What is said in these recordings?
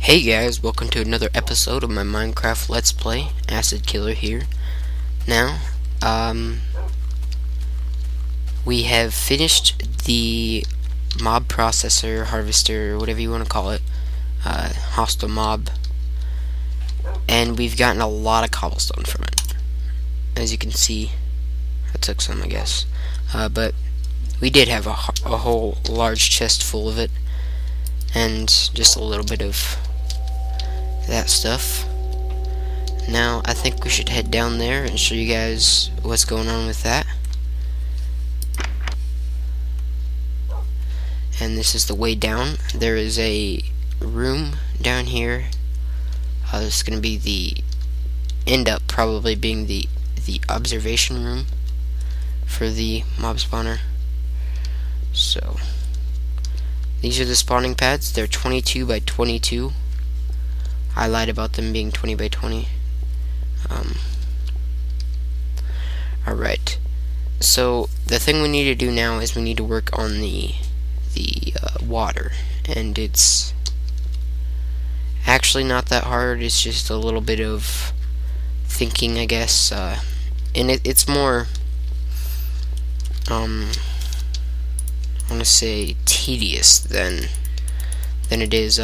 Hey guys, welcome to another episode of my Minecraft Let's Play. Acid Killer here. Now, we have finished the mob processor, harvester, whatever you want to call it, hostile mob, and we've gotten a lot of cobblestone from it. As you can see, I took some, I guess, but we did have a whole large chest full of it, and just a little bit of that stuff. Now I think we should head down there and show you guys what's going on with that. And this is the way down. There is a room down here. This is going to be the end up probably being the observation room for the mob spawner. So these are the spawning pads. They're 22 by 22. I lied about them being 20 by 20. Alright. So the thing we need to do now is we need to work on the water, and it's actually not that hard. It's just a little bit of thinking, I guess, and it's more I want to say tedious than it is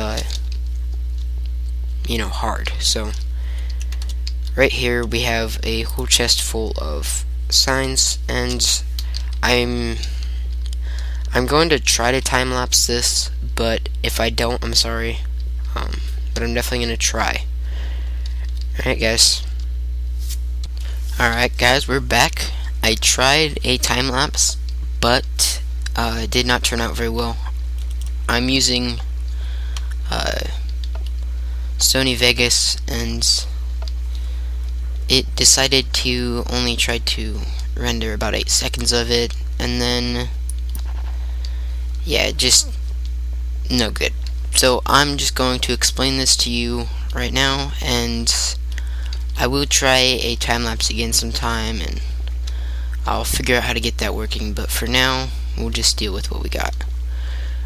hard. So right here we have a whole chest full of signs, and I'm going to try to time-lapse this, but if I don't, I'm sorry, but I'm definitely going to try. Alright guys, we're back. I tried a time-lapse, but it did not turn out very well. I'm using Sony Vegas, and it decided to only try to render about 8 seconds of it, and then yeah, just no good. So I'm just going to explain this to you right now, and I will try a time-lapse again sometime, and I'll figure out how to get that working, but for now we'll just deal with what we got.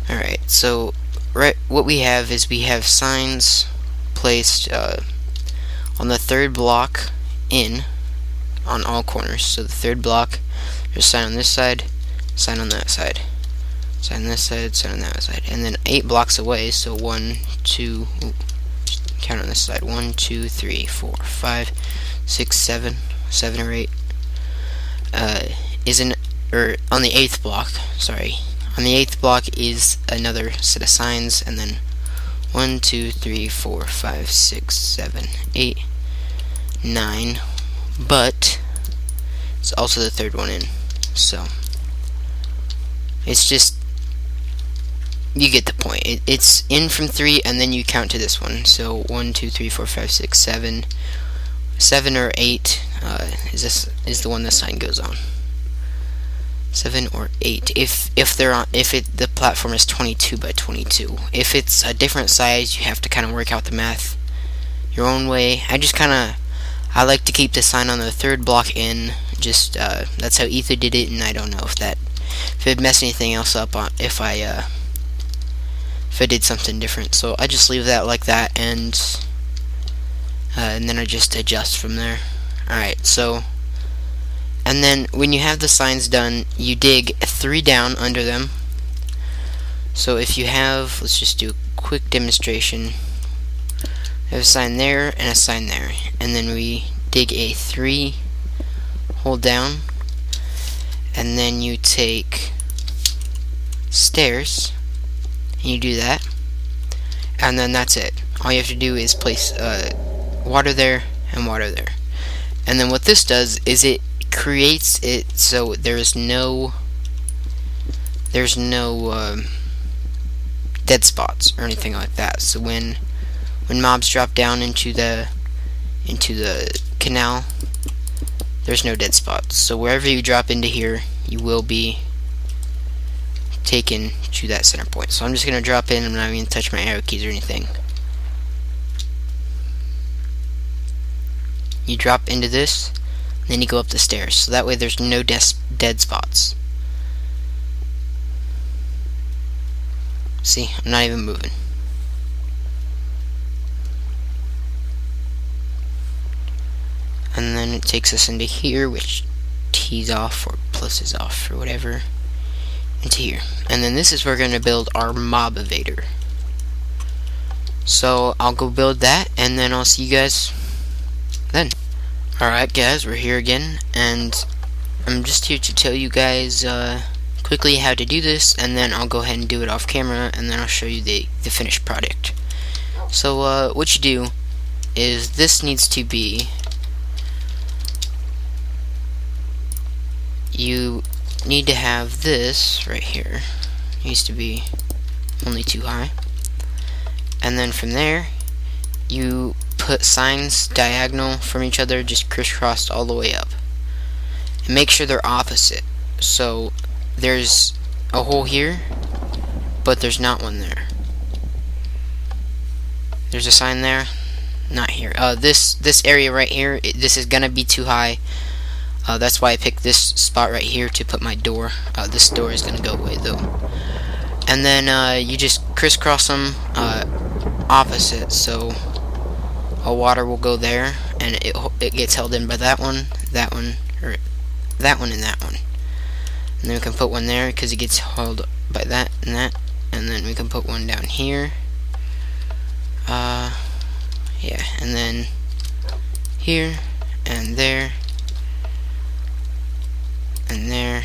Alright, so what we have is we have signs placed on the third block on all corners. So the third block, there's a sign on this side, sign on that side, sign on this side, sign on that side, and then 8 blocks away, so 1, 2, count on this side, 1, 2, 3, 4, 5, 6, 7 or 8, on the 8th block, sorry, on the 8th block is another set of signs, and then 1, 2, 3, 4, 5, 6, 7, 8, 9, but it's also the third one in, so it's just, you get the point. It's in from 3, and then you count to this one, so 1, 2, 3, 4, 5, 6, 7 or 8 is the one the sign goes on. 7 or 8 if the platform is 22 by 22. If it's a different size, you have to kind of work out the math your own way. I like to keep the sign on the third block in. Just that's how Ether did it, and I don't know if it messed anything else up if I did something different. So I just leave that like that, and then I just adjust from there. Alright, so and then when you have the signs done, you dig 3 down under them. So if you have, let's just do a quick demonstration. I have a sign there and a sign there, and then we dig a 3 hole down, and then you take stairs and you do that, and then that's it. All you have to do is place water there and water there, and then what this does is it creates it so there's no dead spots or anything like that. So when mobs drop down into the canal, there's no dead spots. So wherever you drop into here, you will be taken to that center point. So I'm just gonna drop in. I'm not even gonna touch my arrow keys or anything. You drop into this, then you go up the stairs, so that way there's no dead spots. See, I'm not even moving. and then it takes us into here, which T's off or plus is off or whatever, into here. And then this is where we're going to build our mob evader. So I'll go build that, and then I'll see you guys then. Alright guys, we're here again, and I'm just here to tell you guys quickly how to do this, and then I'll go ahead and do it off camera, and then I'll show you the finished product. So what you do is this needs to be, you need to have this right here, it needs to be only too high, and then from there you put signs diagonal from each other, just crisscrossed all the way up, and make sure they're opposite. So there's a hole here, but there's not one there. There's a sign there, not here. This area right here, this is gonna be too high. That's why I picked this spot right here to put my door. This door is gonna go away though. And then you just crisscross them opposite, so all water will go there, and it gets held in by that one, or that one, and that one. And then we can put one there because it gets held by that, and then we can put one down here. Yeah, and then here, and there, and there,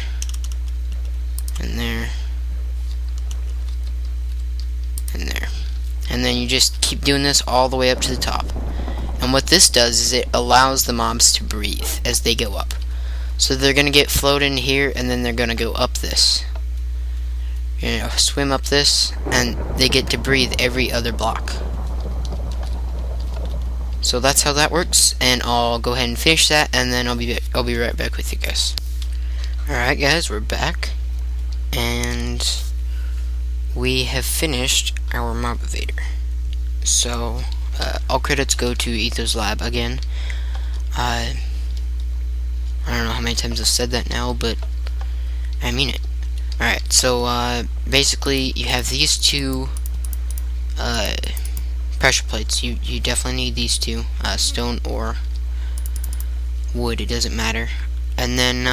and there, and there. And then you just keep doing this all the way up to the top. And what this does is it allows the mobs to breathe as they go up. So they're going to get floated in here, and then they're going to go up this. You know, swim up this, and they get to breathe every other block. So that's how that works, and I'll go ahead and finish that, and then I'll be right back with you guys. Alright guys, we're back, and we have finished our mob evader. So all credits go to Ethos Lab again. I don't know how many times I've said that now, but I mean it. Alright, so basically you have these two pressure plates. You definitely need these two, stone or wood, it doesn't matter. And then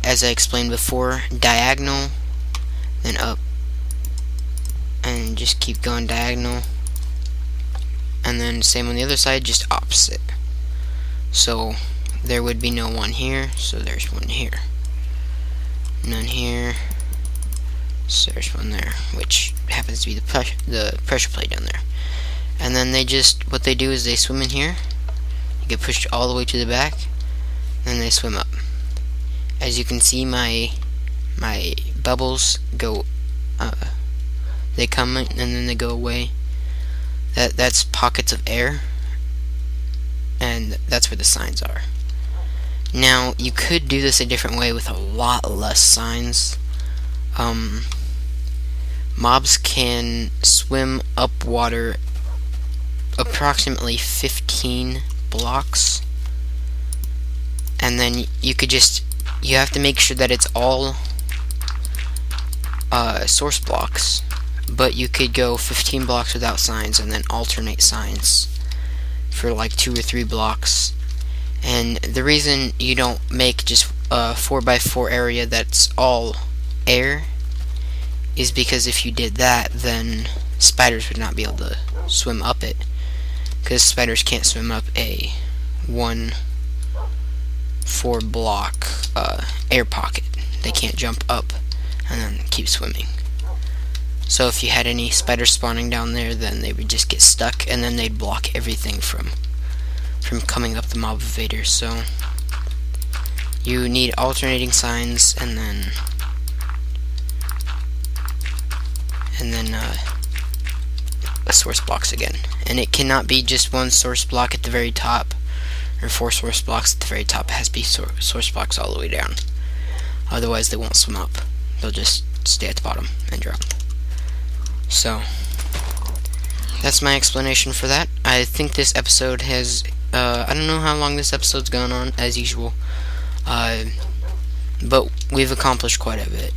as I explained before, diagonal, then up, and just keep going diagonal, and then same on the other side, just opposite. So there would be no one here, so there's one here, none here, so there's one there, which happens to be the pressure plate down there. And then they just, what they do is they swim in here, you get pushed all the way to the back, and then they swim up. As you can see, my bubbles go, they come in and then they go away. That's pockets of air, and that's where the signs are. Now you could do this a different way with a lot less signs. Mobs can swim up water approximately 15 blocks, and then you could just, you have to make sure that it's all source blocks, but you could go 15 blocks without signs and then alternate signs for like 2 or 3 blocks. And the reason you don't make just a 4x4 area that's all air is because if you did that, then spiders would not be able to swim up it, because spiders can't swim up a 1 4-block air pocket. They can't jump up and then keep swimming. So if you had any spiders spawning down there, then they would just get stuck, and then they'd block everything from coming up the mob evader. So you need alternating signs, and then source blocks again. And it cannot be just 1 source block at the very top, or 4 source blocks at the very top. It has to be source blocks all the way down. Otherwise they won't swim up. They'll just stay at the bottom and drown. So that's my explanation for that. I think this episode has, I don't know how long this episode's gone on, as usual, but we've accomplished quite a bit.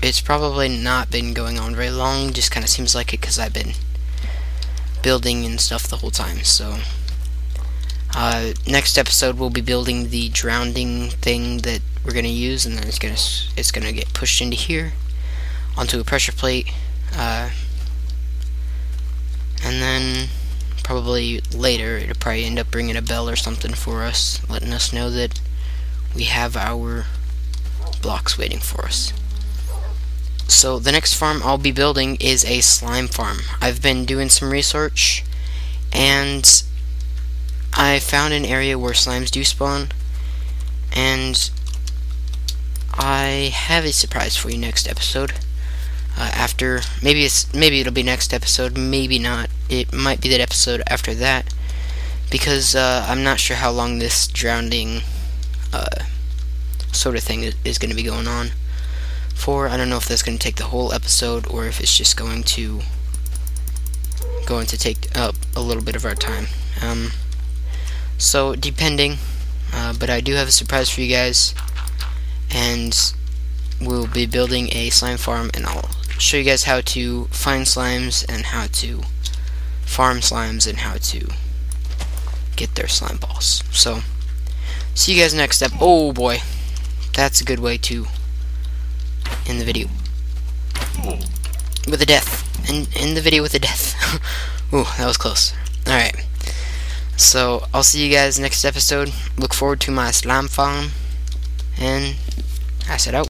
It's probably not been going on very long, just kind of seems like it because I've been building and stuff the whole time. So next episode we'll be building the drowning thing that we're gonna use, and then it's gonna get pushed into here onto a pressure plate, and then probably later it'll probably end up bringing a bell or something for us, letting us know that we have our blocks waiting for us. So the next farm I'll be building is a slime farm. I've been doing some research, and I found an area where slimes do spawn, and I have a surprise for you next episode. After maybe it'll be next episode, maybe not. It might be that episode after that, because I'm not sure how long this drowning sort of thing is going to be going on for. I don't know if that's going to take the whole episode, or if it's just going to take up a little bit of our time. So depending, but I do have a surprise for you guys, and we'll be building a slime farm, and I'll show you guys how to find slimes and how to farm slimes and how to get their slime balls. So see you guys next step. Oh boy, that's a good way to end the video with a death. End the video with a death. Ooh, that was close. Alright, so I'll see you guys next episode. Look forward to my slime farm, and I said out.